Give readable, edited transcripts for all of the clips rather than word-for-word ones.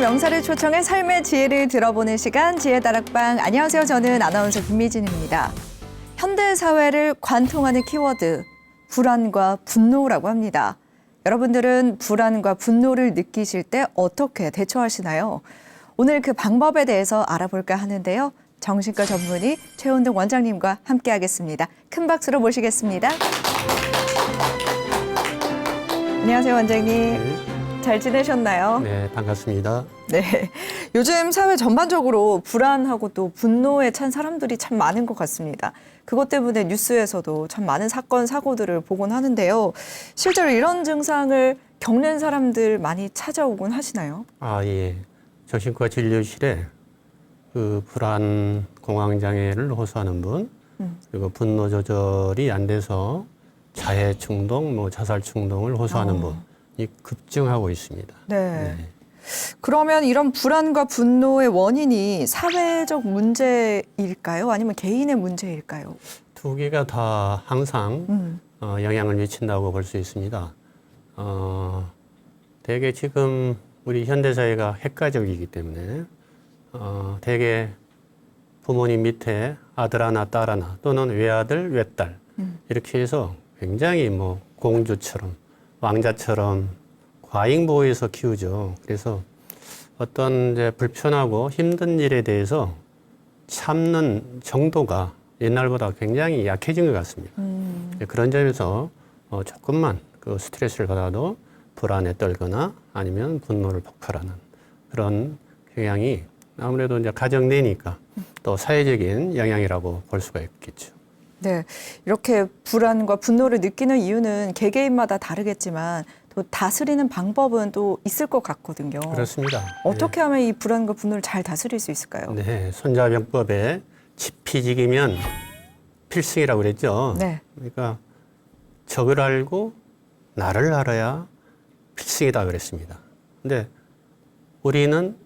명사를 초청해 삶의 지혜를 들어보는 시간 지혜다락방. 안녕하세요. 저는 아나운서 김미진입니다. 현대 사회를 관통하는 키워드 불안과 분노라고 합니다. 여러분들은 불안과 분노를 느끼실 때 어떻게 대처하시나요? 오늘 그 방법에 대해서 알아볼까 하는데요. 정신과 전문의 최은동 원장님과 함께하겠습니다. 큰 박수로 모시겠습니다. 안녕하세요, 원장님. 네. 잘 지내셨나요? 네, 반갑습니다. 네. 요즘 사회 전반적으로 불안하고 또 분노에 찬 사람들이 참 많은 것 같습니다. 그것 때문에 뉴스에서도 참 많은 사건, 사고들을 보곤 하는데요. 실제로 이런 증상을 겪는 사람들 많이 찾아오곤 하시나요? 아, 예. 정신과 진료실에 그 불안 공황장애를 호소하는 분, 그리고 분노 조절이 안 돼서 자해 충동, 자살 충동을 호소하는 분이 급증하고 있습니다. 네. 그러면 이런 불안과 분노의 원인이 사회적 문제일까요? 아니면 개인의 문제일까요? 두 개가 다 항상 영향을 미친다고 볼 수 있습니다. 대개 지금 우리 현대사회가 핵가족이기 때문에 대개 부모님 밑에 아들 하나, 딸 하나 또는 외아들, 외딸 이렇게 해서 굉장히 공주처럼 왕자처럼 과잉보호해서 키우죠. 그래서 어떤 이제 불편하고 힘든 일에 대해서 참는 정도가 옛날보다 굉장히 약해진 것 같습니다. 그런 점에서 조금만 그 스트레스를 받아도 불안에 떨거나 아니면 분노를 폭발하는 그런 경향이 아무래도 이제 가정 내니까 또 사회적인 영향이라고 볼 수가 있겠죠. 네. 이렇게 불안과 분노를 느끼는 이유는 개개인마다 다르겠지만 또 다스리는 방법은 또 있을 것 같거든요. 그렇습니다. 어떻게 하면 이 불안과 분노를 잘 다스릴 수 있을까요? 네, 손자병법에 지피지기면 필승이라고 그랬죠. 네. 그러니까 적을 알고 나를 알아야 필승이다 그랬습니다. 근데 우리는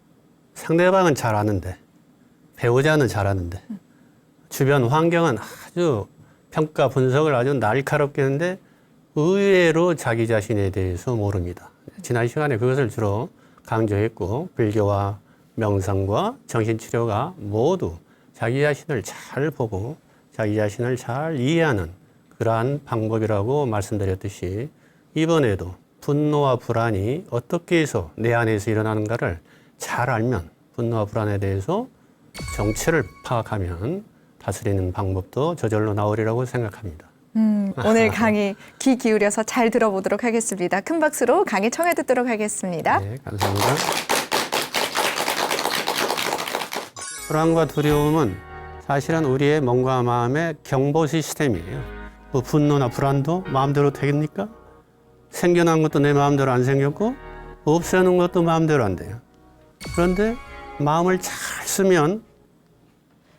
상대방은 잘 아는데 배우자는 잘 아는데 주변 환경은 아주 평가 분석을 아주 날카롭게 하는데 의외로 자기 자신에 대해서 모릅니다. 지난 시간에 그것을 주로 강조했고 불교와 명상과 정신치료가 모두 자기 자신을 잘 보고 자기 자신을 잘 이해하는 그러한 방법이라고 말씀드렸듯이 이번에도 분노와 불안이 어떻게 해서 내 안에서 일어나는가를 잘 알면 분노와 불안에 대해서 정체를 파악하면 다스리는 방법도 저절로 나오리라고 생각합니다. 오늘 강의 귀 기울여서 잘 들어보도록 하겠습니다. 큰 박수로 강의 청해 듣도록 하겠습니다. 네, 감사합니다. 불안과 두려움은 사실은 우리의 몸과 마음의 경보 시스템이에요. 분노나 불안도 마음대로 되겠습니까? 생겨난 것도 내 마음대로 안 생겼고 없애는 것도 마음대로 안 돼요. 그런데 마음을 잘 쓰면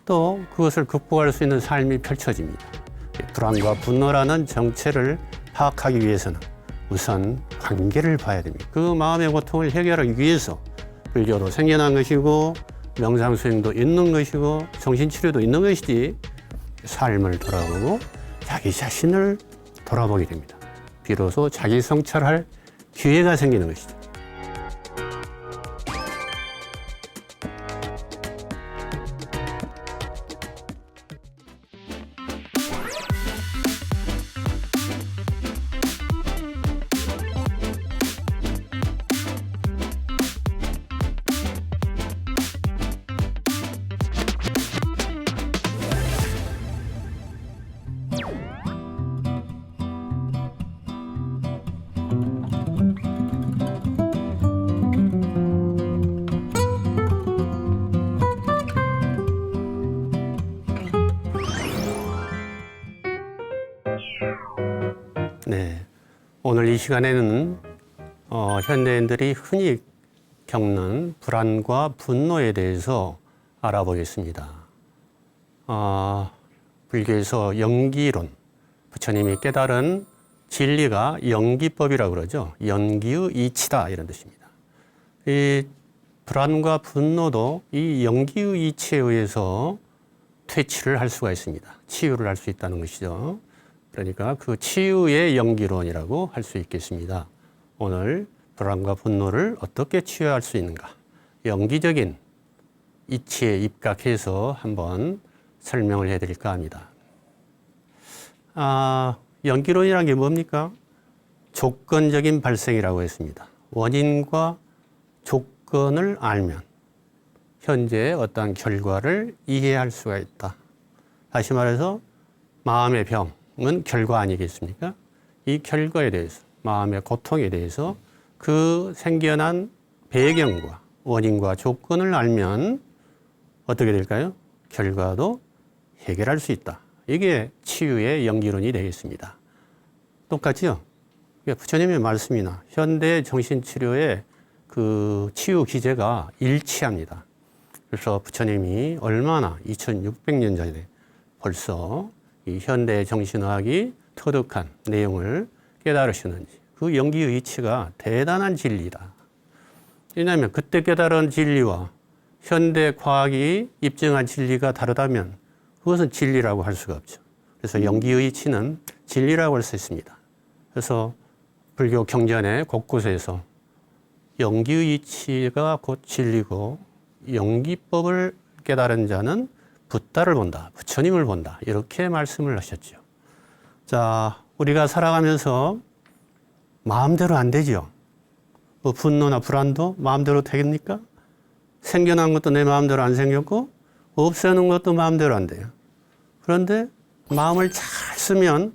또 그것을 극복할 수 있는 삶이 펼쳐집니다. 불안과 분노라는 정체를 파악하기 위해서는 우선 관계를 봐야 됩니다. 그 마음의 고통을 해결하기 위해서 불교도 생겨난 것이고 명상 수행도 있는 것이고 정신치료도 있는 것이지 삶을 돌아보고 자기 자신을 돌아보게 됩니다. 비로소 자기 성찰할 기회가 생기는 것이죠. 네, 오늘 이 시간에는 현대인들이 흔히 겪는 불안과 분노에 대해서 알아보겠습니다. 불교에서 연기론, 부처님이 깨달은 진리가 연기법이라고 그러죠. 연기의 이치다 이런 뜻입니다. 이 불안과 분노도 이 연기의 이치에 의해서 퇴치를 할 수가 있습니다. 치유를 할 수 있다는 것이죠. 그러니까 그 치유의 연기론이라고 할 수 있겠습니다. 오늘 불안과 분노를 어떻게 치유할 수 있는가, 연기적인 이치에 입각해서 한번 설명을 해드릴까 합니다. 연기론이라는 게 뭡니까? 조건적인 발생이라고 했습니다. 원인과 조건을 알면 현재의 어떠한 결과를 이해할 수가 있다. 다시 말해서 마음의 병은 결과 아니겠습니까? 이 결과에 대해서, 마음의 고통에 대해서 그 생겨난 배경과 원인과 조건을 알면 어떻게 될까요? 결과도 해결할 수 있다. 이게 치유의 연기론이 되겠습니다. 똑같죠? 부처님의 말씀이나 현대 정신치료의 그 치유 기제가 일치합니다. 그래서 부처님이 얼마나 2600년 전에 벌써 이 현대 정신의학이 터득한 내용을 깨달으시는지 그 연기의 이치가 대단한 진리다. 왜냐하면 그때 깨달은 진리와 현대 과학이 입증한 진리가 다르다면 그것은 진리라고 할 수가 없죠. 그래서 연기의 이치는 진리라고 할 수 있습니다. 그래서 불교 경전의 곳곳에서 연기의 이치가 곧 진리고 연기법을 깨달은 자는 붓다를 본다, 부처님을 본다 이렇게 말씀을 하셨죠. 자, 우리가 살아가면서 마음대로 안 되죠. 뭐 분노나 불안도 마음대로 되겠습니까? 생겨난 것도 내 마음대로 안 생겼고 없애는 것도 마음대로 안 돼요. 그런데 마음을 잘 쓰면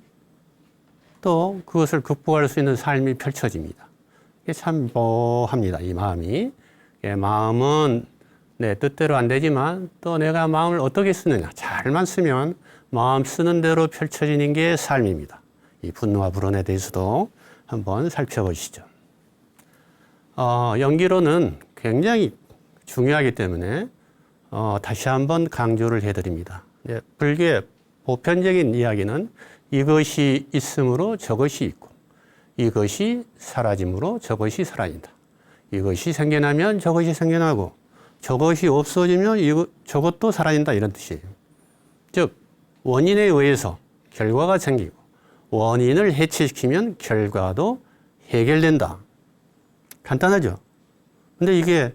또 그것을 극복할 수 있는 삶이 펼쳐집니다. 이게 참 묘합니다. 이 마음이. 마음은 내 뜻대로 안 되지만 또 내가 마음을 어떻게 쓰느냐. 잘만 쓰면 마음 쓰는 대로 펼쳐지는 게 삶입니다. 이 분노와 불안에 대해서도 한번 살펴보시죠. 연기론은 굉장히 중요하기 때문에 다시 한번 강조를 해드립니다. 불교의 보편적인 이야기는 이것이 있으므로 저것이 있고 이것이 사라짐으로 저것이 사라진다. 이것이 생겨나면 저것이 생겨나고 저것이 없어지면 저것도 사라진다 이런 뜻이에요. 즉 원인에 의해서 결과가 생기고 원인을 해체시키면 결과도 해결된다. 간단하죠? 근데 이게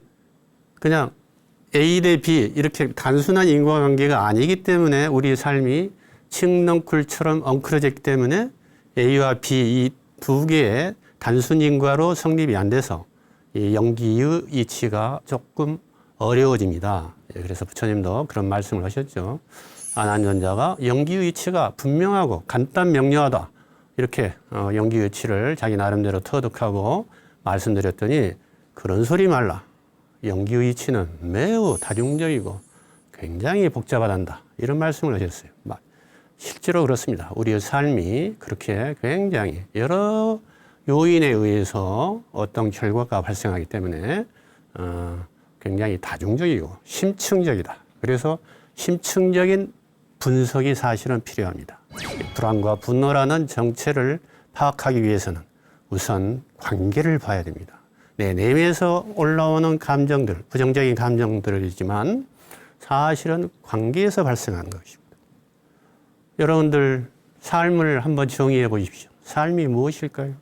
그냥 A 대 B 이렇게 단순한 인과관계가 아니기 때문에 우리 삶이 칡넝쿨처럼 엉클어졌기 때문에 A와 B 이 두 개의 단순 인과로 성립이 안 돼서 이 연기의 이치가 조금 어려워집니다. 그래서 부처님도 그런 말씀을 하셨죠. 안한전자가 연기의 이치가 분명하고 간단 명료하다. 이렇게 연기의 이치를 자기 나름대로 터득하고 말씀드렸더니 그런 소리 말라. 연기의 이치는 매우 다중적이고 굉장히 복잡하단다. 이런 말씀을 하셨어요. 실제로 그렇습니다. 우리의 삶이 그렇게 굉장히 여러 요인에 의해서 어떤 결과가 발생하기 때문에 굉장히 다중적이고 심층적이다. 그래서 심층적인 분석이 사실은 필요합니다. 불안과 분노라는 정체를 파악하기 위해서는 우선 관계를 봐야 됩니다. 내 내면에서 올라오는 감정들, 부정적인 감정들이지만 사실은 관계에서 발생하는 것입니다. 여러분들 삶을 한번 정의해 보십시오. 삶이 무엇일까요?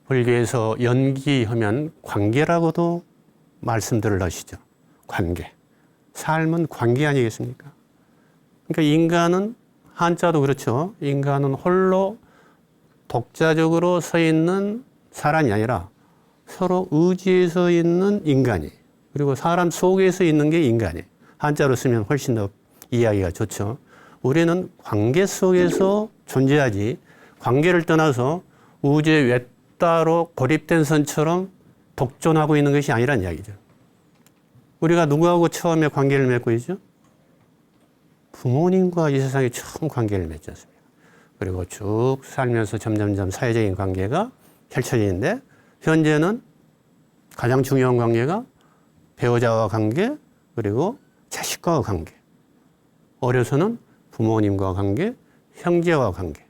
불교에서 연기하면 관계라고도 말씀들을 하시죠. 관계. 삶은 관계 아니겠습니까? 그러니까 인간은 한자도 그렇죠. 인간은 홀로 독자적으로 서 있는 사람이 아니라 서로 의지해서 있는 인간이 그리고 사람 속에서 있는 게 인간이 한자로 쓰면 훨씬 더 이해하기가 좋죠. 우리는 관계 속에서 존재하지 관계를 떠나서 우주의 외따로 고립된 선처럼 독존하고 있는 것이 아니란 이야기죠. 우리가 누구하고 처음에 관계를 맺고 있죠? 부모님과 이 세상에 처음 관계를 맺지 않습니까? 그리고 쭉 살면서 점점점 사회적인 관계가 펼쳐지는데 현재는 가장 중요한 관계가 배우자와 관계 그리고 자식과의 관계. 어려서는 부모님과 관계, 형제와 관계.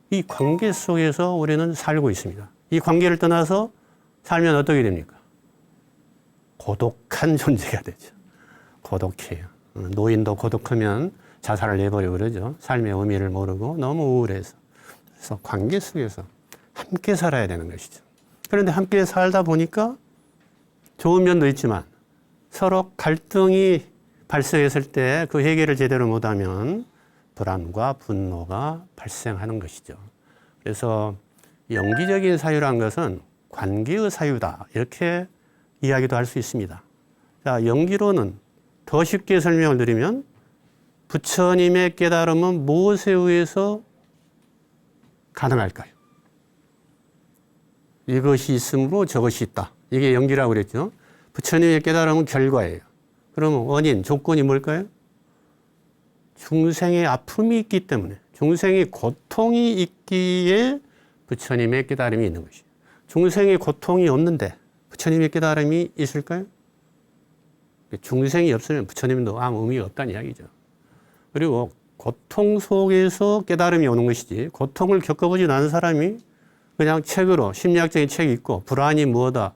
이 관계 속에서 우리는 살고 있습니다. 이 관계를 떠나서 살면 어떻게 됩니까? 고독한 존재가 되죠. 고독해요. 노인도 고독하면 자살을 내버리고 그러죠. 삶의 의미를 모르고 너무 우울해서. 그래서 관계 속에서 함께 살아야 되는 것이죠. 그런데 함께 살다 보니까 좋은 면도 있지만 서로 갈등이 발생했을 때 그 해결을 제대로 못하면 불안과 분노가 발생하는 것이죠. 그래서 연기적인 사유란 것은 관계의 사유다. 이렇게 이야기도 할 수 있습니다. 자, 연기로는 더 쉽게 설명을 드리면 부처님의 깨달음은 무엇에 의해서 가능할까요? 이것이 있으므로 저것이 있다. 이게 연기라고 그랬죠. 부처님의 깨달음은 결과예요. 그러면 원인, 조건이 뭘까요? 중생의 아픔이 있기 때문에, 중생의 고통이 있기에 부처님의 깨달음이 있는 것이에요. 중생의 고통이 없는데 부처님의 깨달음이 있을까요? 중생이 없으면 부처님도 아무 의미가 없다는 이야기죠. 그리고 고통 속에서 깨달음이 오는 것이지, 고통을 겪어보지 않은 사람이 그냥 책으로 심리학적인 책이 있고 불안이 뭐다,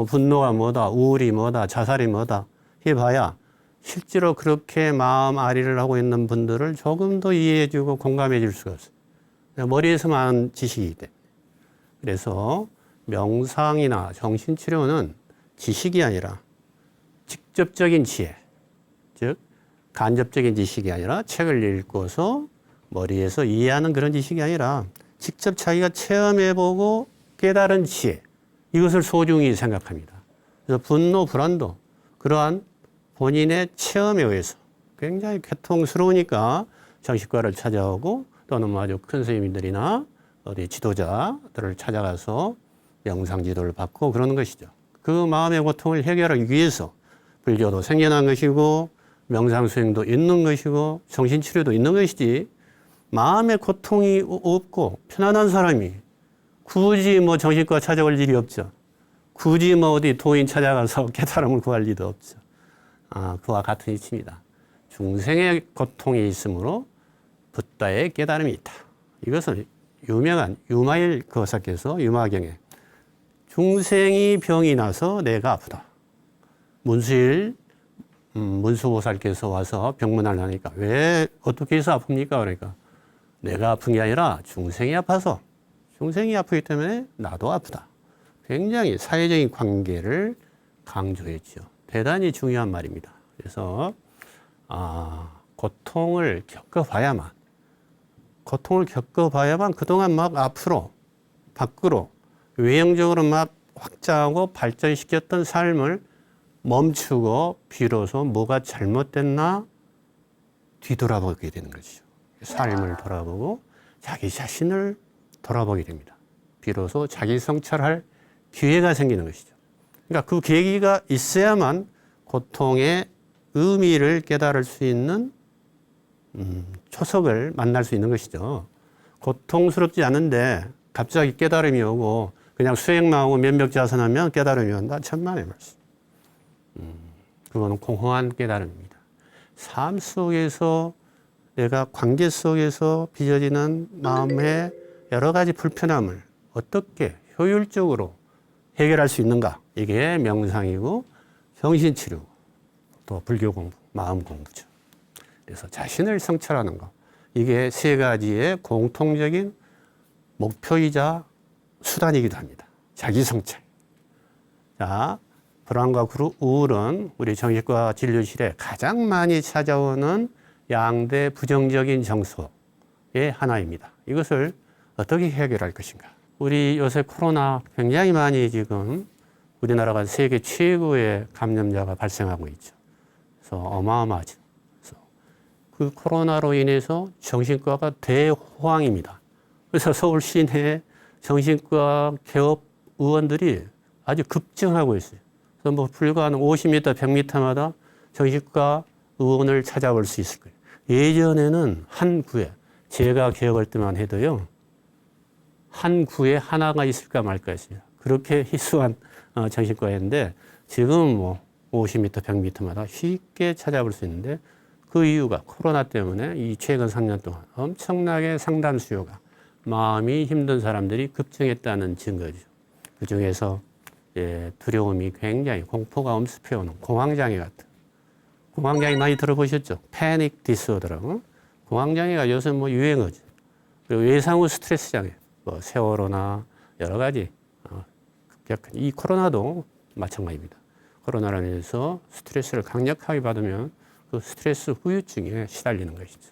분노가 뭐다, 우울이 뭐다, 자살이 뭐다 해봐야 실제로 그렇게 마음 아리를 하고 있는 분들을 조금 더 이해해주고 공감해 줄 수가 없어요. 머리에서만 하는 지식이기 때문에. 그래서 명상이나 정신치료는 지식이 아니라 직접적인 지혜, 즉 간접적인 지식이 아니라 책을 읽고서 머리에서 이해하는 그런 지식이 아니라 직접 자기가 체험해보고 깨달은 지혜, 이것을 소중히 생각합니다. 그래서 분노, 불안도 그러한 본인의 체험에 의해서 굉장히 고통스러우니까 정신과를 찾아오고 또는 아주 큰 선생님들이나 어디 지도자들을 찾아가서 명상 지도를 받고 그러는 것이죠. 그 마음의 고통을 해결하기 위해서 불교도 생겨난 것이고 명상 수행도 있는 것이고 정신치료도 있는 것이지, 마음의 고통이 없고 편안한 사람이 굳이 뭐 정신과 찾아올 일이 없죠. 굳이 뭐 어디 도인 찾아가서 깨달음을 구할 일도 없죠. 그와 같은 이치입니다. 중생의 고통이 있으므로 붓다의 깨달음이 있다. 이것은 유명한 유마일 거사께서 유마경에 중생이 병이 나서 내가 아프다. 문수일 문수보살께서 와서 병문안을 하니까 왜 어떻게 해서 아픕니까? 그러니까 내가 아픈 게 아니라 중생이 아파서, 중생이 아프기 때문에 나도 아프다. 굉장히 사회적인 관계를 강조했죠. 대단히 중요한 말입니다. 그래서 고통을 겪어봐야만 그동안 막 앞으로 밖으로 외형적으로 막 확장하고 발전시켰던 삶을 멈추고 비로소 뭐가 잘못됐나 뒤돌아보게 되는 것이죠. 삶을 돌아보고 자기 자신을 돌아보게 됩니다. 비로소 자기 성찰할 기회가 생기는 것이죠. 그러니까 그 계기가 있어야만 고통의 의미를 깨달을 수 있는 초석을 만날 수 있는 것이죠. 고통스럽지 않은데 갑자기 깨달음이 오고 그냥 수행만 하고 면벽자선하면 깨달음이 온다. 천만의 말씀. 그거는 공허한 깨달음입니다. 삶 속에서 내가 관계 속에서 빚어지는 마음의 여러 가지 불편함을 어떻게 효율적으로 해결할 수 있는가. 이게 명상이고 정신치료, 또 불교 공부, 마음 공부죠. 그래서 자신을 성찰하는 것. 이게 세 가지의 공통적인 목표이자 수단이기도 합니다. 자기 성찰. 자, 불안과 우울은 우리 정신과 진료실에 가장 많이 찾아오는 양대 부정적인 정서의 하나입니다. 이것을 어떻게 해결할 것인가? 우리 요새 코로나 굉장히 많이 지금 우리나라가 세계 최고의 감염자가 발생하고 있죠. 그래서 어마어마하죠. 그래서 그 코로나로 인해서 정신과가 대호황입니다. 그래서 서울 시내 정신과 개업 의원들이 아주 급증하고 있어요. 그래서 뭐 불과 한 50m, 100m마다 정신과 의원을 찾아볼 수 있을 거예요. 예전에는 한 구에, 제가 개업할 때만 해도요, 한 구에 하나가 있을까 말까 했어요. 그렇게 희소한 정신과였는데 지금 뭐 50m, 100m마다 쉽게 찾아볼 수 있는데, 그 이유가 코로나 때문에 이 최근 3년 동안 엄청나게 상담 수요가, 마음이 힘든 사람들이 급증했다는 증거죠. 그 중에서 두려움이 굉장히, 공포가 엄습해오는 공황장애 같은, 공황장애 많이 들어보셨죠? 패닉 디스오더라고. 공황장애가 요새 뭐 유행어죠. 그리고 외상후 스트레스 장애, 뭐 세월호나 여러 가지 이 코로나도 마찬가지입니다. 코로나로 인해서 스트레스를 강력하게 받으면 그 스트레스 후유증에 시달리는 것이죠.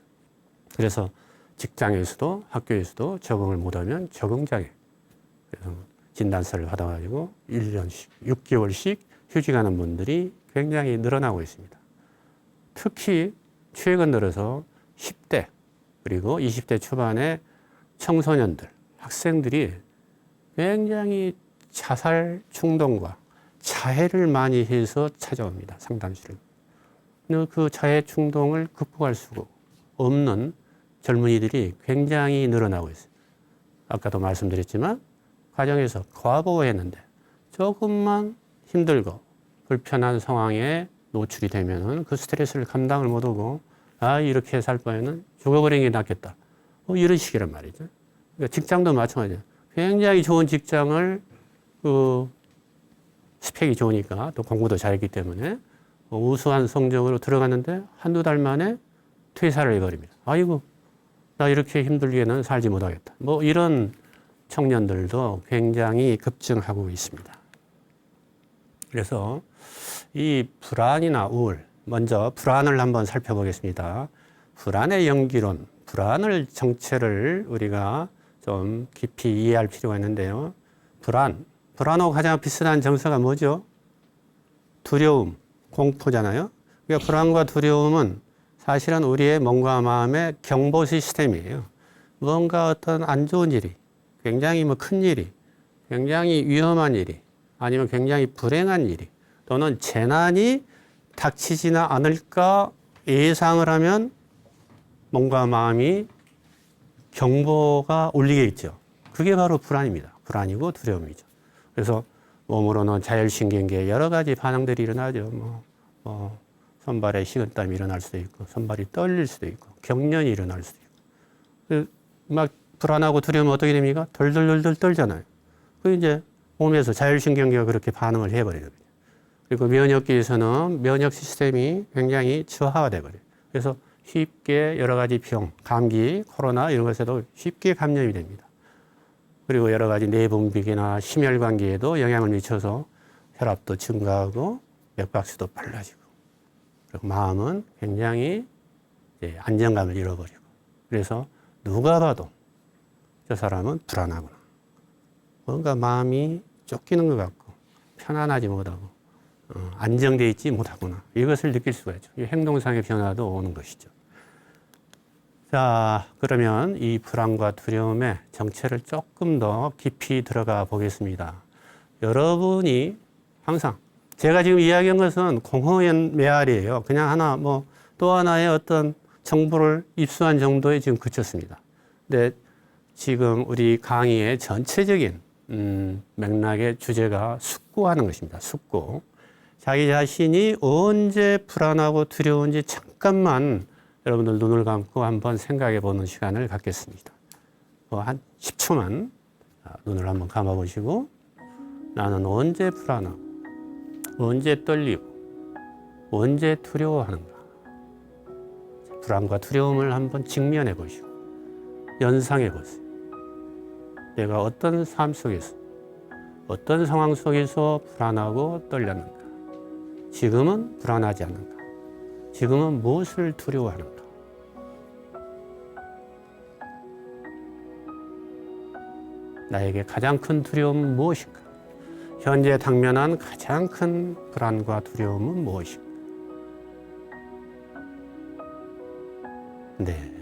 그래서 직장에서도 학교에서도 적응을 못하면 적응장애. 그래서 진단서를 받아가지고 1년씩, 6개월씩 휴직하는 분들이 굉장히 늘어나고 있습니다. 특히 최근 들어서 10대 그리고 20대 초반의 청소년들, 학생들이 굉장히 자살 충동과 자해를 많이 해서 찾아옵니다. 상담실을. 그 자해 충동을 극복할 수가 없는 젊은이들이 굉장히 늘어나고 있어요. 아까도 말씀드렸지만 가정에서 과보했는데 조금만 힘들고 불편한 상황에 노출이 되면은 그 스트레스를 감당을 못하고 이렇게 살 바에는 죽어버리는 게 낫겠다. 이런 식이란 말이죠. 그러니까 직장도 마찬가지예요. 굉장히 좋은 직장을 스펙이 좋으니까 또 공부도 잘했기 때문에 우수한 성적으로 들어갔는데 한두 달 만에 퇴사를 해버립니다. 아이고, 나 이렇게 힘들게는 살지 못하겠다. 이런 청년들도 굉장히 급증하고 있습니다. 그래서 이 불안이나 우울, 먼저 불안을 한번 살펴보겠습니다. 불안의 연기론, 불안의 정체를 우리가 좀 깊이 이해할 필요가 있는데요. 불안하고 가장 비슷한 정서가 뭐죠? 두려움, 공포잖아요. 그러니까 불안과 두려움은 사실은 우리의 몸과 마음의 경보 시스템이에요. 뭔가 어떤 안 좋은 일이, 굉장히 큰 일이, 굉장히 위험한 일이, 아니면 굉장히 불행한 일이, 또는 재난이 닥치지는 않을까 예상을 하면 몸과 마음이 경보가 울리게 있죠. 그게 바로 불안입니다. 불안이고 두려움이죠. 그래서 몸으로는 자율신경계에 여러 가지 반응들이 일어나죠. 손발에 식은땀이 일어날 수도 있고, 손발이 떨릴 수도 있고, 경련이 일어날 수도 있고. 막 불안하고 두려우면 어떻게 됩니까? 덜덜덜덜 떨잖아요. 그 이제 몸에서 자율신경계가 그렇게 반응을 해버려요. 그리고 면역계에서는 면역 시스템이 굉장히 저하가 돼버려요. 그래서 쉽게 여러 가지 병, 감기, 코로나 이런 것에도 쉽게 감염이 됩니다. 그리고 여러 가지 내분비계나 심혈관계에도 영향을 미쳐서 혈압도 증가하고 맥박수도 빨라지고, 그리고 마음은 굉장히 안정감을 잃어버리고, 그래서 누가 봐도 저 사람은 불안하구나. 뭔가 마음이 쫓기는 것 같고 편안하지 못하고 안정되어 있지 못하구나. 이것을 느낄 수가 있죠. 이 행동상의 변화도 오는 것이죠. 자, 그러면 이 불안과 두려움의 정체를 조금 더 깊이 들어가 보겠습니다. 여러분이 항상 제가 지금 이야기한 것은 공허한 메아리예요. 그냥 하나 또 하나의 어떤 정보를 입수한 정도에 지금 그쳤습니다. 근데 지금 우리 강의의 전체적인 맥락의 주제가 숙고하는 것입니다. 숙고. 자기 자신이 언제 불안하고 두려운지 잠깐만 여러분들 눈을 감고 한번 생각해 보는 시간을 갖겠습니다. 한 10초만 눈을 한번 감아 보시고, 나는 언제 불안하고, 언제 떨리고, 언제 두려워하는가. 불안과 두려움을 한번 직면해 보시고, 연상해 보세요. 내가 어떤 삶 속에서, 어떤 상황 속에서 불안하고 떨렸는가. 지금은 불안하지 않는가. 지금은 무엇을 두려워하는가. 나에게 가장 큰 두려움은 무엇인가? 현재 당면한 가장 큰 불안과 두려움은 무엇인가? 네,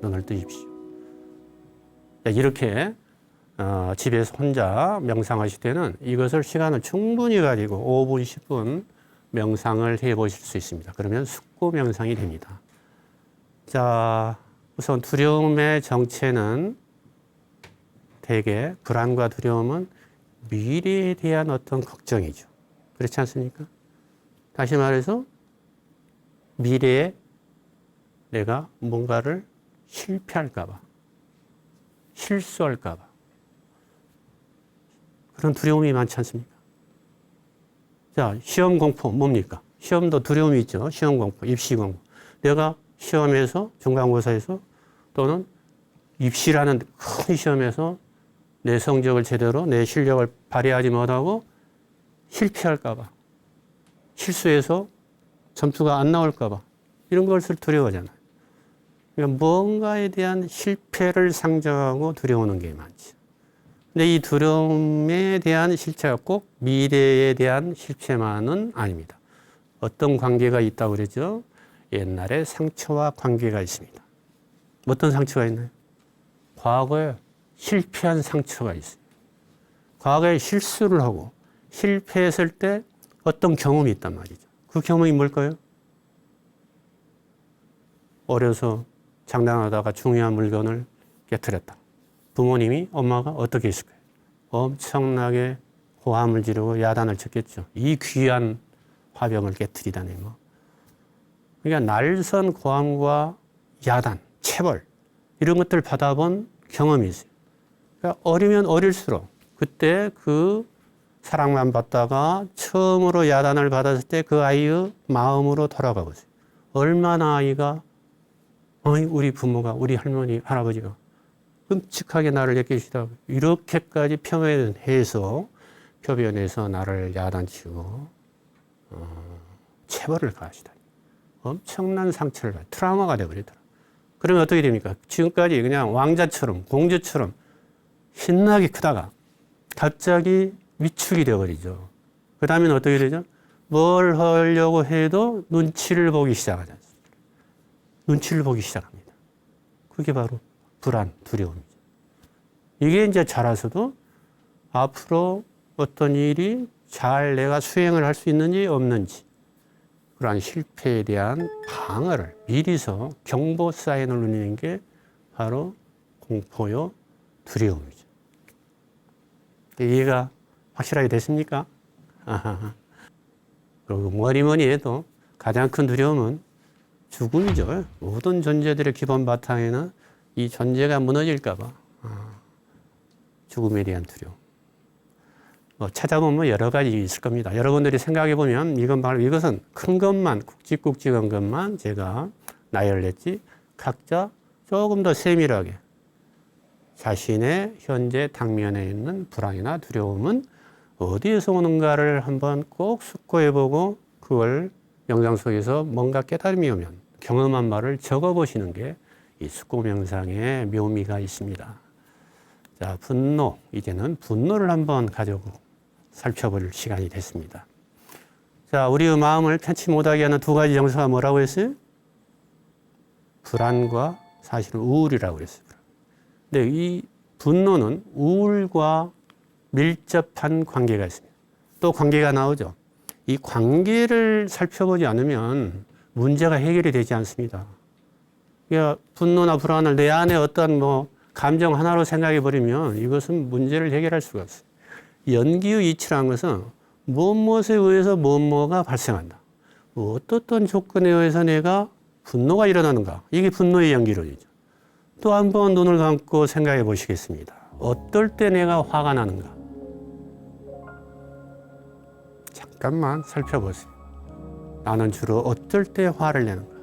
눈을 뜨십시오. 이렇게 집에서 혼자 명상하실 때는 이것을 시간을 충분히 가지고 5분, 10분 명상을 해 보실 수 있습니다. 그러면 숙고 명상이 됩니다. 자, 우선 두려움의 정체는 대개 불안과 두려움은 미래에 대한 어떤 걱정이죠. 그렇지 않습니까? 다시 말해서 미래에 내가 뭔가를 실패할까 봐, 실수할까 봐 그런 두려움이 많지 않습니까? 자, 시험 공포 뭡니까? 시험도 두려움이 있죠. 시험 공포, 입시 공포. 내가 시험에서, 중간고사에서 또는 입시라는 큰 시험에서 내 성적을 제대로 내 실력을 발휘하지 못하고 실패할까 봐. 실수해서 점수가 안 나올까 봐. 이런 것을 두려워하잖아요. 그러니까 뭔가에 대한 실패를 상정하고 두려워하는 게 많죠. 근데 이 두려움에 대한 실체가 꼭 미래에 대한 실체만은 아닙니다. 어떤 관계가 있다고 그러죠? 옛날에 상처와 관계가 있습니다. 어떤 상처가 있나요? 과거에 실패한 상처가 있어요. 과거에 실수를 하고 실패했을 때 어떤 경험이 있단 말이죠. 그 경험이 뭘까요? 어려서 장난하다가 중요한 물건을 깨트렸다. 부모님이, 엄마가 어떻게 했을까요? 엄청나게 고함을 지르고 야단을 쳤겠죠. 이 귀한 화병을 깨트리다니 뭐. 그러니까 날선 고함과 야단, 체벌 이런 것들을 받아본 경험이 있어요. 그러니까 어리면 어릴수록 그때 그 사랑만 받다가 처음으로 야단을 받았을 때 그 아이의 마음으로 돌아가 보세요. 얼마나 아이가 우리 부모가, 우리 할머니, 할아버지가 끔찍하게 나를 예끼시다. 이렇게까지 표현해서 나를 야단치고 체벌을 가하시다. 엄청난 상처를 받아 트라우마가 되어버리더라. 그러면 어떻게 됩니까? 지금까지 그냥 왕자처럼 공주처럼 신나게 크다가 갑자기 위축이 되어버리죠. 그 다음에는 어떻게 되죠? 뭘 하려고 해도 눈치를 보기 시작하지 않습니까? 눈치를 보기 시작합니다. 그게 바로 불안, 두려움이죠. 이게 이제 자라서도 앞으로 어떤 일이 잘 내가 수행을 할 수 있는지 없는지 그러한 실패에 대한 방어를 미리서 경보 사인을 울리는 게 바로 공포요, 두려움이죠. 이해가 확실하게 됐습니까? 그리고 뭐니 해도 가장 큰 두려움은 죽음이죠. 모든 존재들의 기본 바탕에는 이 존재가 무너질까 봐 죽음에 대한 두려움. 찾아보면 여러 가지 있을 겁니다. 여러분들이 생각해 보면 이것은 큰 것만 굵직굵직한 것만 제가 나열했지 각자 조금 더 세밀하게 자신의 현재 당면에 있는 불안이나 두려움은 어디에서 오는가를 한번 꼭 숙고해 보고 그걸 명상 속에서 뭔가 깨달음이 오면 경험한 바를 적어 보시는 게 이 숙고 명상의 묘미가 있습니다. 자, 분노. 이제는 분노를 한번 가지고 살펴볼 시간이 됐습니다. 자, 우리의 마음을 편치 못하게 하는 두 가지 정서가 뭐라고 했어요? 불안과 사실은 우울이라고 그랬어요. 근데 이 분노는 우울과 밀접한 관계가 있습니다. 또 관계가 나오죠. 이 관계를 살펴보지 않으면 문제가 해결이 되지 않습니다. 그러니까 분노나 불안을 내 안에 어떤 감정 하나로 생각해 버리면 이것은 문제를 해결할 수가 없어요. 연기의 이치라는 것은 무엇에 의해서 무엇가 발생한다. 어떤 조건에 의해서 내가 분노가 일어나는가. 이게 분노의 연기론이죠. 또 한 번 눈을 감고 생각해 보시겠습니다. 어떨 때 내가 화가 나는가. 잠깐만 살펴보세요. 나는 주로 어떨 때 화를 내는가.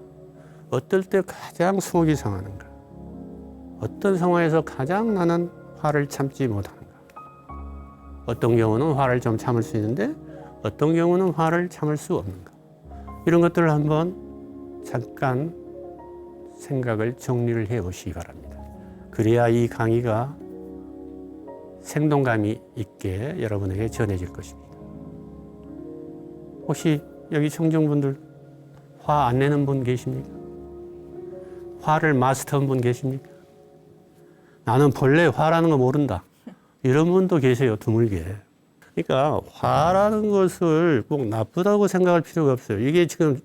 어떨 때 가장 속이 상하는가. 어떤 상황에서 가장 나는 화를 참지 못하는가. 어떤 경우는 화를 좀 참을 수 있는데 어떤 경우는 화를 참을 수 없는가. 이런 것들을 한번 잠깐 생각을 정리를 해 보시기 바랍니다. 그래야 이 강의가 생동감이 있게 여러분에게 전해질 것입니다. 혹시 여기 청중분들 화 안 내는 분 계십니까? 화를 마스터한 분 계십니까? 나는 본래 화라는 거 모른다. 이런 분도 계세요, 드물게. 그러니까 화라는 것을 꼭 나쁘다고 생각할 필요가 없어요. 이게 지금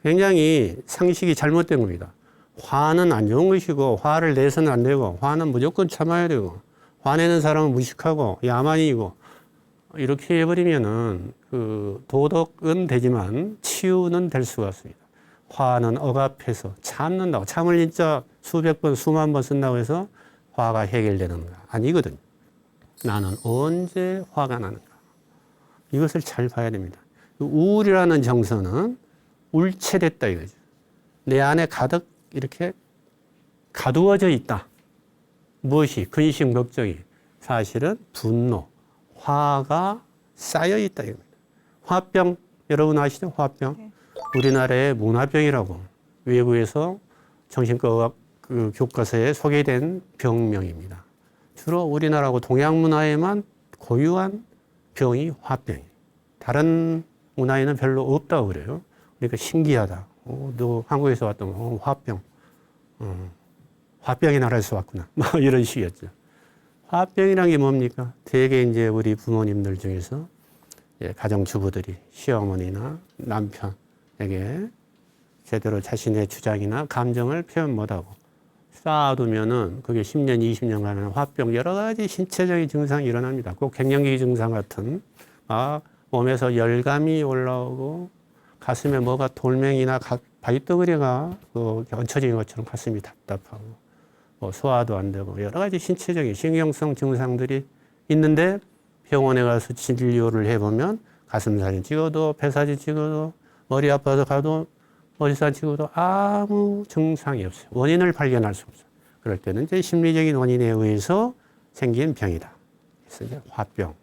굉장히 상식이 잘못된 겁니다. 화는 안 좋은 것이고 화를 내서는 안 되고 화는 무조건 참아야 되고 화내는 사람은 무식하고 야만이고 이렇게 해버리면은 그 도덕은 되지만 치유는 될 수가 없습니다. 화는 억압해서 참는다고 참을 진짜 수백 번 수만 번 쓴다고 해서 화가 해결되는가? 아니거든요. 나는 언제 화가 나는가? 이것을 잘 봐야 됩니다. 우울이라는 정서는 울체됐다 이거죠. 내 안에 가득 이렇게 가두어져 있다. 무엇이? 근심, 걱정이. 사실은 분노, 화가 쌓여 있다 이겁니다. 화병 여러분 아시죠? 화병. 네. 우리나라의 문화병이라고 외부에서 정신과 그 교과서에 소개된 병명입니다. 주로 우리나라하고 동양 문화에만 고유한 병이 화병이에요. 다른 문화에는 별로 없다고 그래요. 그러니까 신기하다. 너 한국에서 왔던 거, 화병. 화병이 나라에서 왔구나. 뭐 이런 식이었죠. 화병이란 게 뭡니까? 대개 이제 우리 부모님들 중에서 가정주부들이 시어머니나 남편에게 제대로 자신의 주장이나 감정을 표현 못하고 쌓아두면은 그게 10년, 20년 가면 화병 여러 가지 신체적인 증상이 일어납니다. 꼭 갱년기 증상 같은 몸에서 열감이 올라오고 가슴에 뭐가 돌멩이나 바위덩어리가 얹혀진 것처럼 가슴이 답답하고 소화도 안 되고 여러 가지 신체적인 신경성 증상들이 있는데 병원에 가서 진료를 해보면 가슴사진 찍어도 폐사진 찍어도 머리 아파서 가도 머리사진 찍어도 아무 증상이 없어요. 원인을 발견할 수 없어요. 그럴 때는 이제 심리적인 원인에 의해서 생긴 병이다. 그래서 이제 화병.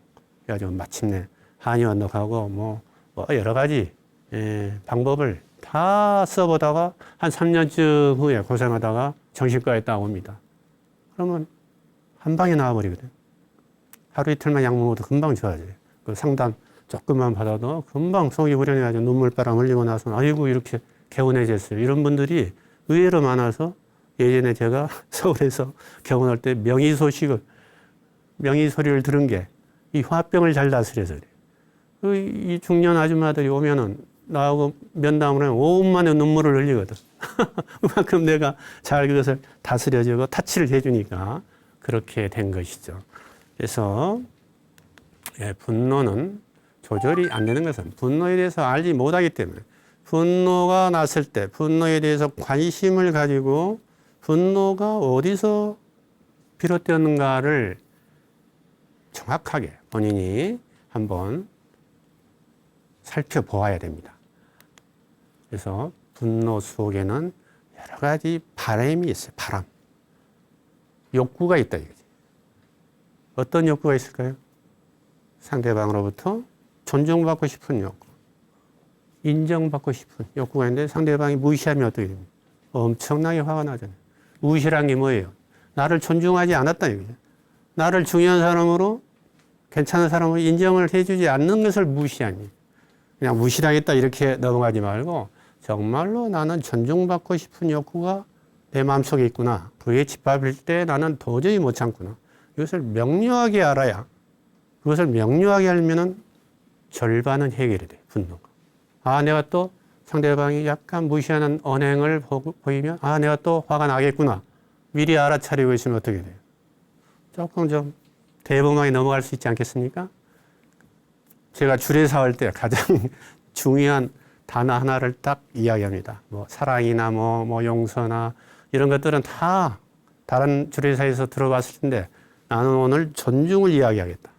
그래가지고 마침내 한의원도 뭐 여러 가지 방법을 다 써보다가 한 3년쯤 후에 고생하다가 정신과에 딱 옵니다. 그러면 한 방에 나와버리거든. 하루 이틀만 약 먹어도 금방 좋아져요. 그 상담 조금만 받아도 금방 속이 후련해가지고 눈물바람 흘리고 나서 아이고 이렇게 개운해졌어요. 이런 분들이 의외로 많아서 예전에 제가 서울에서 경험할 때 명의소리를 들은 게 이 화병을 잘 다스려서 그래요. 이 중년 아줌마들이 오면은 나하고 면담을 하면 5분 만에 눈물을 흘리거든. 그만큼 내가 잘 그것을 다스려주고 타치를 해주니까 그렇게 된 것이죠. 그래서 분노는 조절이 안 되는 것은 분노에 대해서 알지 못하기 때문에 분노가 났을 때 분노에 대해서 관심을 가지고 분노가 어디서 비롯되었는가를 정확하게 본인이 한번 살펴보아야 됩니다. 그래서 분노 속에는 여러 가지 바람이 있어요. 바람. 욕구가 있다 이거지. 어떤 욕구가 있을까요? 상대방으로부터 존중받고 싶은 욕구. 인정받고 싶은 욕구가 있는데 상대방이 무시하면 어떻게 됩니까? 엄청나게 화가 나잖아요. 무시란 게 뭐예요? 나를 존중하지 않았다 이거죠. 나를 중요한 사람으로 괜찮은 사람으로 인정을 해주지 않는 것을 무시하니 그냥 무시하겠다 이렇게 넘어가지 말고 정말로 나는 존중받고 싶은 욕구가 내 마음속에 있구나. 그게 짓밟힐 때 나는 도저히 못 참구나. 이것을 명료하게 알아야 그것을 명료하게 알면은 절반은 해결이 돼요. 분노가. 내가 또 상대방이 약간 무시하는 언행을 보이면 내가 또 화가 나겠구나. 미리 알아차리고 있으면 어떻게 돼요? 조금 좀 대범하게 넘어갈 수 있지 않겠습니까? 제가 주례사 할 때 가장 중요한 단어 하나를 딱 이야기합니다. 뭐 사랑이나 뭐 용서나 이런 것들은 다 다른 주례사에서 들어봤을 텐데 나는 오늘 존중을 이야기하겠다.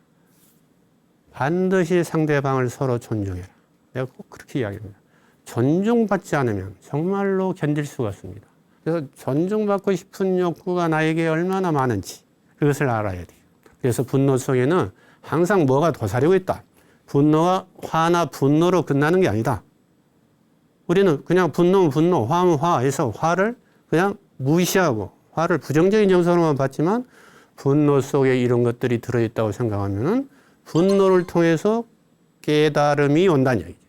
반드시 상대방을 서로 존중해라. 내가 꼭 그렇게 이야기합니다. 존중받지 않으면 정말로 견딜 수가 없습니다. 그래서 존중받고 싶은 욕구가 나에게 얼마나 많은지 그것을 알아야 돼요. 그래서 분노 속에는 항상 뭐가 도사리고 있다. 분노가 화나 분노로 끝나는 게 아니다. 우리는 그냥 분노면 분노, 화면 화해서 화를 그냥 무시하고 화를 부정적인 정서로만 봤지만 분노 속에 이런 것들이 들어있다고 생각하면은 분노를 통해서 깨달음이 온다는 얘기죠.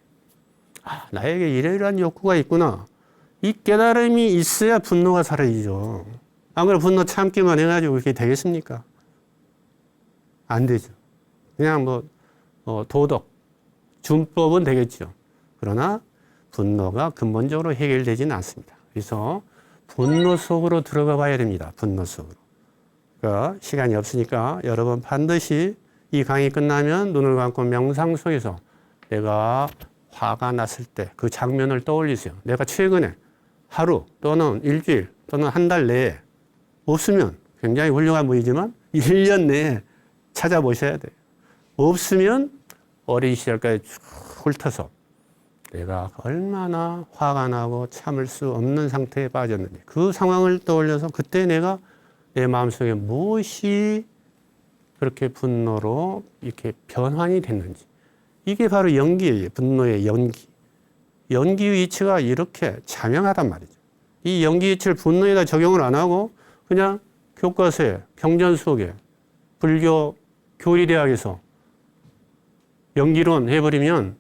나에게 이러이러한 욕구가 있구나. 이 깨달음이 있어야 분노가 사라지죠. 안 그러면 분노 참기만 해가지고 그렇게 되겠습니까? 안 되죠. 그냥 도덕, 준법은 되겠죠. 그러나 분노가 근본적으로 해결되지는 않습니다. 그래서 분노 속으로 들어가 봐야 됩니다. 분노 속으로. 그러니까 시간이 없으니까 여러분 반드시 이 강의 끝나면 눈을 감고 명상 속에서 내가 화가 났을 때 그 장면을 떠올리세요. 내가 최근에 하루 또는 일주일 또는 한 달 내에 없으면 굉장히 훌륭한 분이지만 1년 내에 찾아보셔야 돼요. 없으면 어린 시절까지 쭉 훑어서 내가 얼마나 화가 나고 참을 수 없는 상태에 빠졌는지 그 상황을 떠올려서 그때 내가 내 마음속에 무엇이 그렇게 분노로 이렇게 변환이 됐는지. 이게 바로 연기예요. 분노의 연기. 연기의 이치가 이렇게 자명하단 말이죠. 이 연기 이치를 분노에다 적용을 안 하고 그냥 교과서에 경전 속에 불교 교리대학에서 연기론 해버리면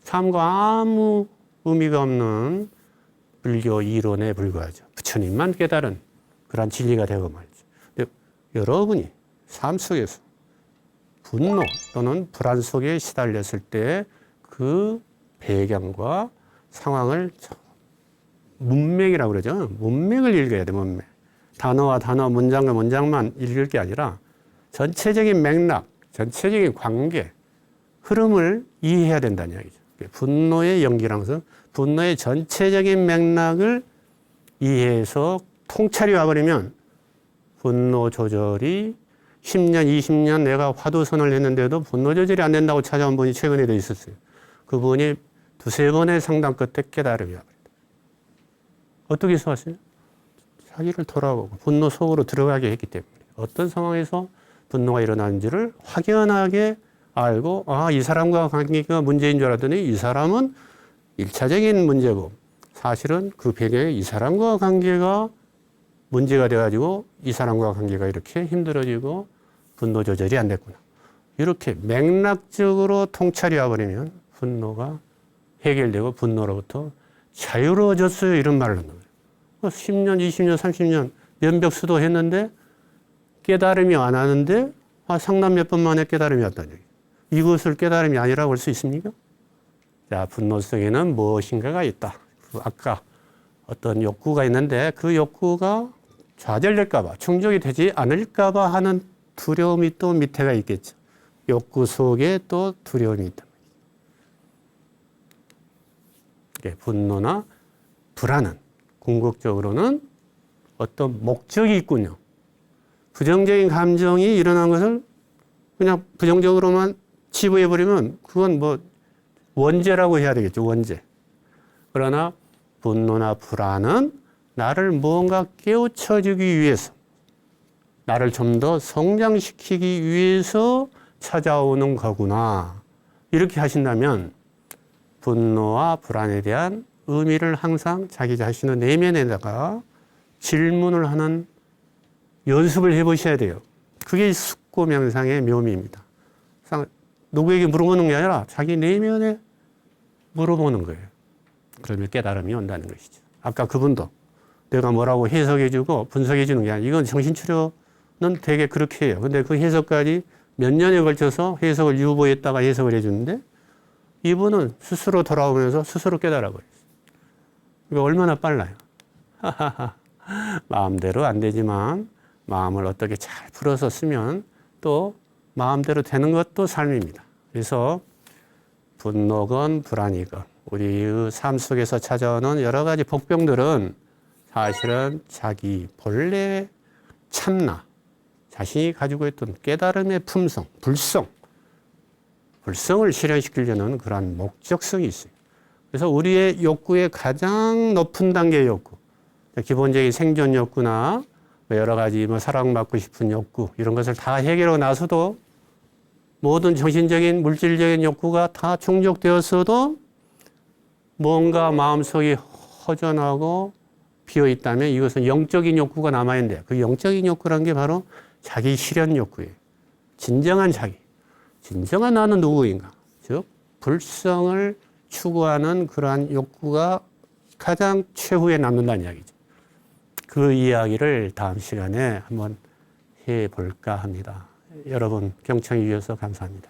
삶과 아무 의미가 없는 불교 이론에 불과하죠. 부처님만 깨달은 그런 진리가 되고 말이죠. 근데 여러분이 삶 속에서 분노 또는 불안 속에 시달렸을 때 그 배경과 상황을 문맥이라고 그러죠. 문맥을 읽어야 돼, 문맥. 단어와 단어, 문장과 문장만 읽을 게 아니라 전체적인 맥락, 전체적인 관계, 흐름을 이해해야 된다는 이야기죠. 분노의 연기라는 것은 분노의 전체적인 맥락을 이해해서 통찰이 와버리면 분노 조절이 10년, 20년 내가 화두선을 했는데도 분노 조절이 안 된다고 찾아온 분이 최근에도 있었어요. 그분이 두세 번의 상담 끝에 깨달음이 와버렸다. 어떻게 해서 왔어요? 자기를 돌아보고 분노 속으로 들어가게 했기 때문에 어떤 상황에서 분노가 일어나는지를 확연하게 알고 이 사람과 관계가 문제인 줄 알았더니 이 사람은 1차적인 문제고 사실은 그 배경에 이 사람과 관계가 문제가 돼가지고 이 사람과 관계가 이렇게 힘들어지고 분노 조절이 안 됐구나. 이렇게 맥락적으로 통찰이 와버리면 분노가 해결되고 분노로부터 자유로워졌어요. 이런 말을 한다. 10년, 20년, 30년 면벽수도 했는데 깨달음이 안 하는데 상담 몇 번 만에 깨달음이 왔다는 얘기. 이것을 깨달음이 아니라고 할 수 있습니까? 자, 분노 속에는 무엇인가가 있다. 아까 어떤 욕구가 있는데 그 욕구가 좌절될까봐, 충족이 되지 않을까봐 하는 두려움이 또 밑에가 있겠죠. 욕구 속에 또 두려움이 있다. 분노나 불안은 궁극적으로는 어떤 목적이 있군요. 부정적인 감정이 일어난 것을 그냥 부정적으로만 치부해버리면 그건 뭐 원죄라고 해야 되겠죠. 원죄. 그러나 분노나 불안은 나를 무언가 깨우쳐주기 위해서 나를 좀 더 성장시키기 위해서 찾아오는 거구나. 이렇게 하신다면 분노와 불안에 대한 의미를 항상 자기 자신의 내면에다가 질문을 하는 연습을 해보셔야 돼요. 그게 숙고명상의 묘미입니다. 누구에게 물어보는 게 아니라 자기 내면에 물어보는 거예요. 그러면 깨달음이 온다는 것이죠. 아까 그분도 내가 뭐라고 해석해주고 분석해주는 게 아니라 이건 정신치료는 되게 그렇게 해요. 근데 그 해석까지 몇 년에 걸쳐서 해석을 유보했다가 해석을 해주는데 이분은 스스로 돌아오면서 스스로 깨달아버렸어요. 이거 얼마나 빨라요. 마음대로 안 되지만 마음을 어떻게 잘 풀어서 쓰면 또 마음대로 되는 것도 삶입니다. 그래서 분노건 불안이건 우리의 삶 속에서 찾아오는 여러 가지 복병들은 사실은 자기 본래 참나, 자신이 가지고 있던 깨달음의 품성, 불성을 실현시키려는 그러한 목적성이 있어요. 그래서 우리의 욕구의 가장 높은 단계의 욕구, 기본적인 생존 욕구나 여러 가지 사랑받고 싶은 욕구 이런 것을 다 해결하고 나서도 모든 정신적인 물질적인 욕구가 다 충족되었어도 뭔가 마음속이 허전하고 비어있다면 이것은 영적인 욕구가 남아있는데 그 영적인 욕구란 게 바로 자기 실현 욕구예요. 진정한 자기, 진정한 나는 누구인가, 즉 불성을 추구하는 그러한 욕구가 가장 최후에 남는다는 이야기죠. 그 이야기를 다음 시간에 한번 해볼까 합니다. 여러분 경청해 주셔서 감사합니다.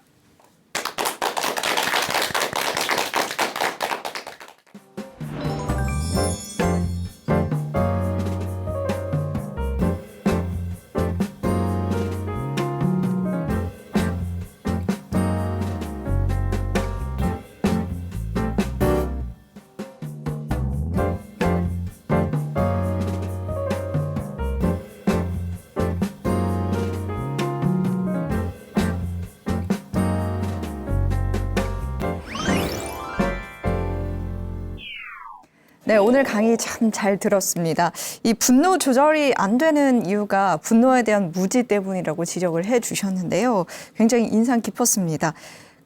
네, 오늘 강의 참 잘 들었습니다. 이 분노 조절이 안 되는 이유가 분노에 대한 무지 때문이라고 지적을 해 주셨는데요. 굉장히 인상 깊었습니다.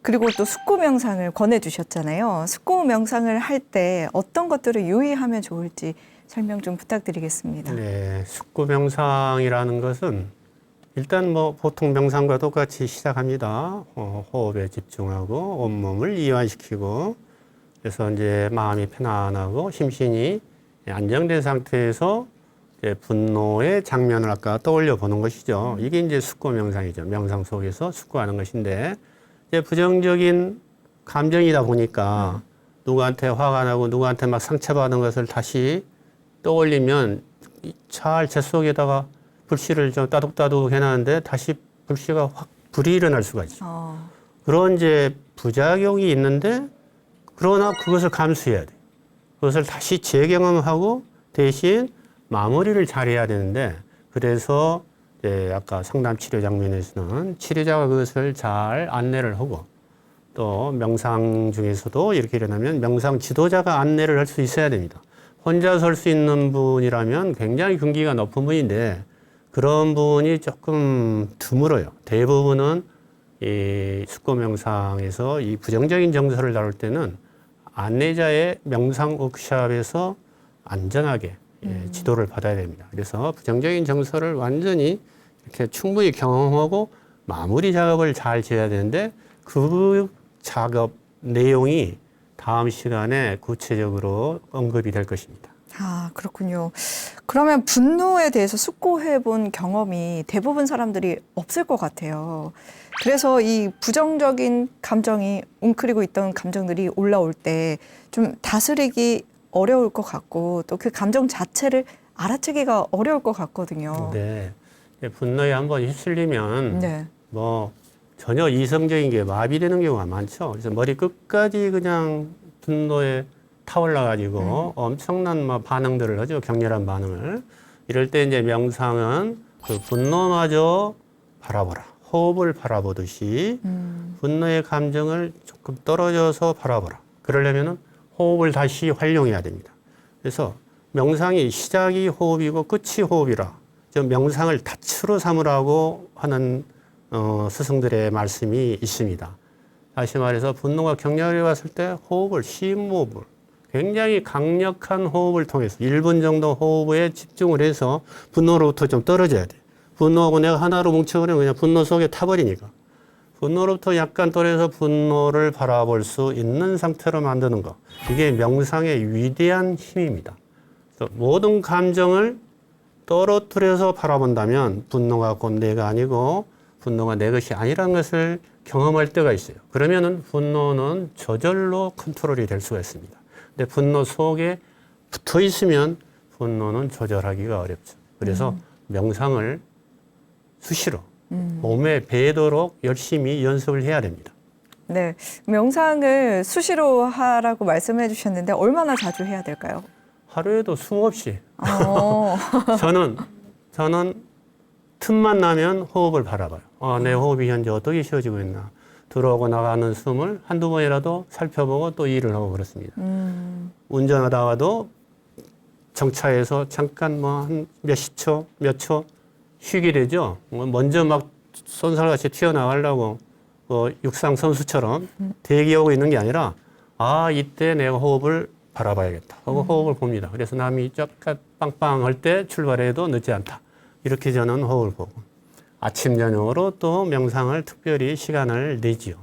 그리고 또 숙고 명상을 권해 주셨잖아요. 숙고 명상을 할 때 어떤 것들을 유의하면 좋을지 설명 좀 부탁드리겠습니다. 네, 숙고 명상이라는 것은 일단 뭐 보통 명상과 똑같이 시작합니다. 호흡에 집중하고 온몸을 이완시키고 그래서 이제 마음이 편안하고 심신이 안정된 상태에서 이제 분노의 장면을 아까 떠올려 보는 것이죠. 이게 이제 숙고 명상이죠. 명상 속에서 숙고하는 것인데 이제 부정적인 감정이다 보니까 누구한테 화가 나고 누구한테 막 상처받은 것을 다시 떠올리면 잘 제 속에다가 불씨를 좀 따둑따둑 해놨는데 다시 불씨가 확 불이 일어날 수가 있죠. 그런 이제 부작용이 있는데 그러나 그것을 감수해야 돼요. 그것을 다시 재경험하고 대신 마무리를 잘해야 되는데 그래서 이제 아까 상담 치료 장면에서는 치료자가 그것을 잘 안내를 하고 또 명상 중에서도 이렇게 일어나면 명상 지도자가 안내를 할 수 있어야 됩니다. 혼자 설 수 있는 분이라면 굉장히 경기가 높은 분인데 그런 분이 조금 드물어요. 대부분은 이 숙고 명상에서 이 부정적인 정서를 다룰 때는 안내자의 명상 워크숍에서 안전하게 지도를 받아야 됩니다. 그래서 부정적인 정서를 완전히 이렇게 충분히 경험하고 마무리 작업을 잘 지어야 되는데 그 작업 내용이 다음 시간에 구체적으로 언급이 될 것입니다. 아, 그렇군요. 그러면 분노에 대해서 숙고해 본 경험이 대부분 사람들이 없을 것 같아요. 그래서 이 부정적인 감정이 웅크리고 있던 감정들이 올라올 때 좀 다스리기 어려울 것 같고 또 그 감정 자체를 알아채기가 어려울 것 같거든요. 네. 분노에 한번 휩쓸리면 네. 뭐 전혀 이성적인 게 마비되는 경우가 많죠. 그래서 머리 끝까지 그냥 분노에 타올라 가지고 엄청난 막 반응들을 하죠. 격렬한 반응을. 이럴 때 이제 명상은 그 분노마저 바라보라. 호흡을 바라보듯이 분노의 감정을 조금 떨어져서 바라보라. 그러려면은 호흡을 다시 활용해야 됩니다. 그래서 명상이 시작이 호흡이고 끝이 호흡이라. 저 명상을 다치로 삼으라고 하는 스승들의 말씀이 있습니다. 다시 말해서 분노가 격렬히 왔을 때 호흡을 심호흡을 굉장히 강력한 호흡을 통해서 1분 정도 호흡에 집중을 해서 분노로부터 좀 떨어져야 돼. 분노하고 내가 하나로 뭉쳐버리면 그냥 분노 속에 타버리니까. 분노로부터 약간 떨어져서 분노를 바라볼 수 있는 상태로 만드는 거. 이게 명상의 위대한 힘입니다. 그래서 모든 감정을 떨어뜨려서 바라본다면 분노가 곧 내가 아니고 분노가 내 것이 아니라는 것을 경험할 때가 있어요. 그러면은 분노는 저절로 컨트롤이 될 수가 있습니다. 근데 분노 속에 붙어 있으면 분노는 조절하기가 어렵죠. 그래서 명상을 수시로 몸에 배도록 열심히 연습을 해야 됩니다. 네. 명상을 수시로 하라고 말씀해 주셨는데 얼마나 자주 해야 될까요? 하루에도 수없이. 어. 저는 틈만 나면 호흡을 바라봐요. 내 호흡이 현재 어떻게 쉬어지고 있나. 들어오고 나가는 숨을 한두 번이라도 살펴보고 또 일을 하고 그렇습니다. 운전하다가도 정차해서 잠깐 뭐 한 몇십 초, 몇 초 쉬게 되죠. 먼저 막 쏜살같이 튀어나가려고 육상 선수처럼 대기하고 있는 게 아니라 이때 내가 호흡을 바라봐야겠다 하고 호흡을 봅니다. 그래서 남이 쫙 빵빵할 때 출발해도 늦지 않다. 이렇게 저는 호흡을 보고 아침 저녁으로 또 명상을 특별히 시간을 내지요.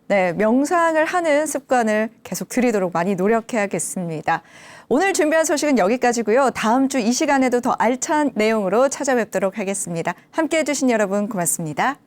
네, 명상을 하는 습관을 계속 들이도록 많이 노력해야겠습니다. 오늘 준비한 소식은 여기까지고요. 다음 주 이 시간에도 더 알찬 내용으로 찾아뵙도록 하겠습니다. 함께해 주신 여러분 고맙습니다.